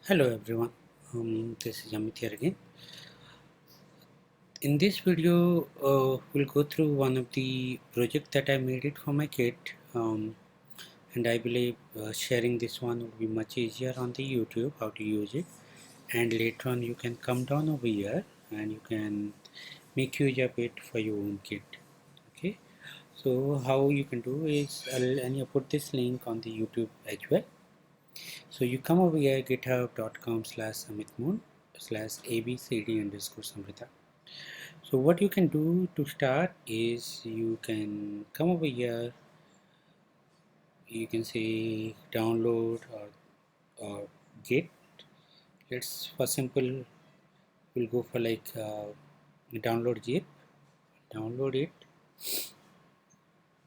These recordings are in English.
Hello everyone, this is Amit here again. In this video, we'll go through one of the projects that I made it for my kid, and I believe sharing this one would be much easier on the YouTube, how to use it, and later on you can come down over here and you can make use of it for your own kid. Okay, so how you can do is, and you put this link on the YouTube as well. So you come over here github.com/amitmoon/abcd_samvrita. So what you can do to start is you can come over here, you can say download or git. Let's for simple we'll go for like download zip, download it.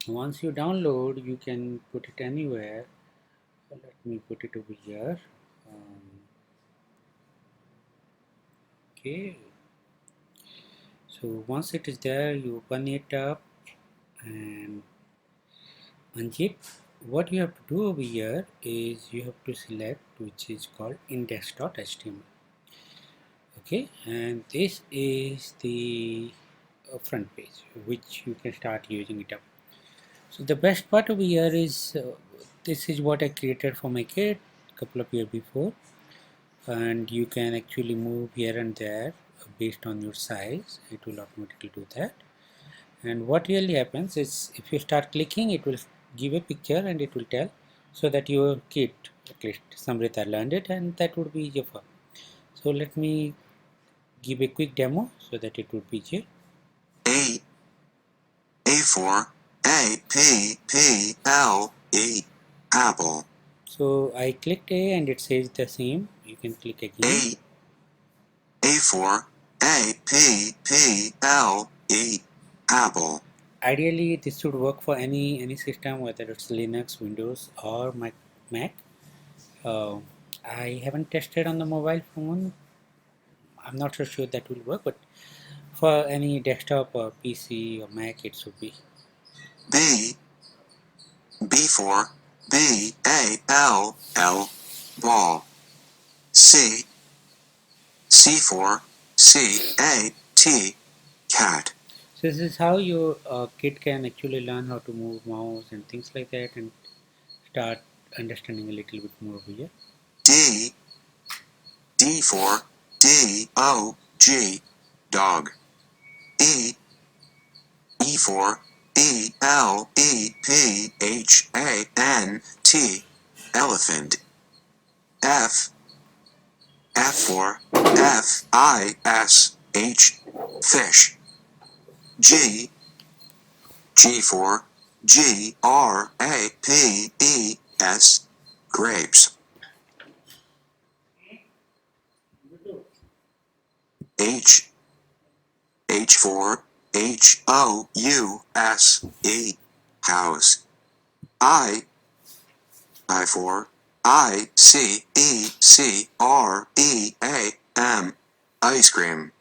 Once you download you can put it anywhere. Let me put it over here. Okay, so once it is there you open it up and unzip. What you have to do over here is you have to select which is called index.html. Okay, and this is the front page which you can start using it up. So the best part over here is this is what I created for my kid a couple of years before, and you can actually move here and there based on your size. It will automatically do that. And what really happens is if you start clicking, it will give a picture and it will tell so that your kid, at least Samvrita, learned it, and that would be easier for. So let me give a quick demo so that it would be easier. A for A-P-P-L-E, apple. So I clicked A and it says the same. You can click again. A for A-P-P-L-E, apple. Ideally, this should work for any system, whether it's Linux, Windows, or Mac. I haven't tested on the mobile phone. I'm not so sure that will work, but for any desktop or PC or Mac, it should be. B for B-A-L-L, ball. C for C-A-T, cat. So this is how your kid can actually learn how to move mouse and things like that and start understanding a little bit more over here. D for D-O-G, dog. E for E-L-E-P-H-A-N-T, elephant. F for F-I-S-H, fish. G for G-R-A-P-E-S, grapes. H for H-O-U-S-E, house. I for I-C-E-C-R-E-A-M, ice cream.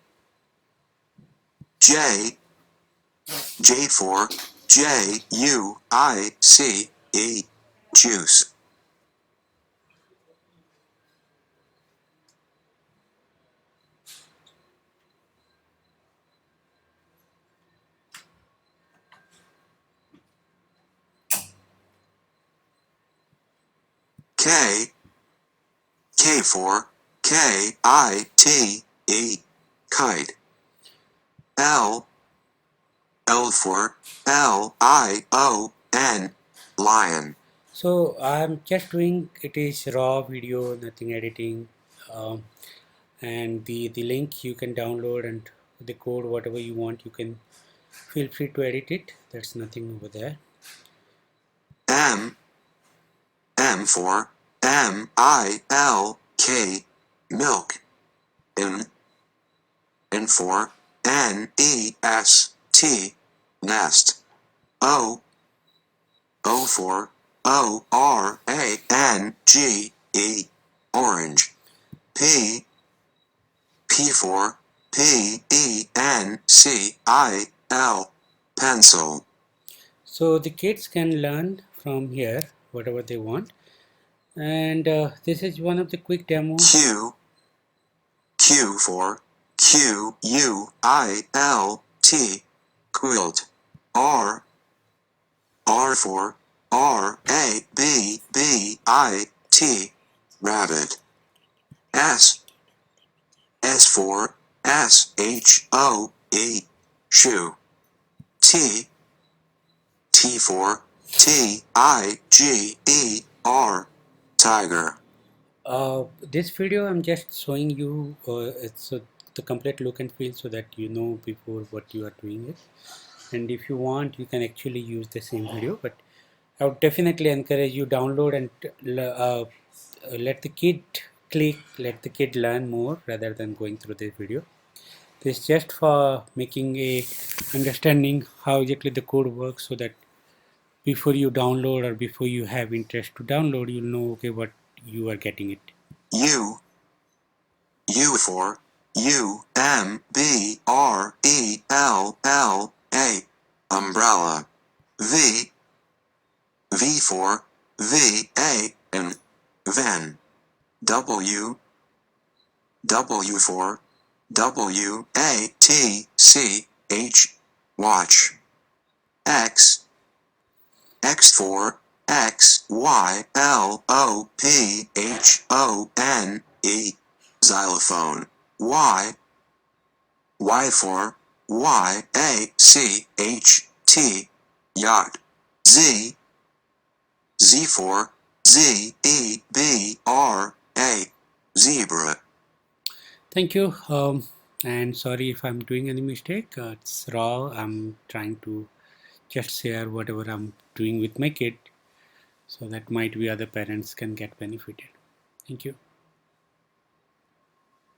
J for J-U-I-C-E, juice. K for K-I-T-E, kite. L for L-I-O-N, lion. So I'm just doing it is raw video, nothing editing, and the link you can download and the code whatever you want you can feel free to edit it. That's nothing over there. M for M-I-L-K, milk. N for N-E-S-T, nest. O for O-R-A-N-G-E, orange. P for P-E-N-C-I-L, pencil. So the kids can learn from here whatever they want. And this is one of the quick demo. Q for QUILT, quilt. R for RABBIT, rabbit. S for SHOE, shoe. T for TIGER, tiger. This video I'm just showing you it's the complete look and feel so that you know before what you are doing it. And if you want, you can actually use the same video, but I would definitely encourage you download and let the kid let the kid learn more rather than going through this video. This is just for making a understanding how exactly the code works, so that before you download or before you have interest to download, you'll know okay what you are getting it. U for UMBRELLA, umbrella. V for VAN, van. W for WATCH, watch. X for XYLOPHONE, xylophone. Y for YACHT, yacht. Z for ZEBRA, zebra. Thank you. And sorry if I'm doing any mistake. It's raw. I'm trying to just share whatever I'm doing with my kid, so that might be other parents can get benefited. Thank you.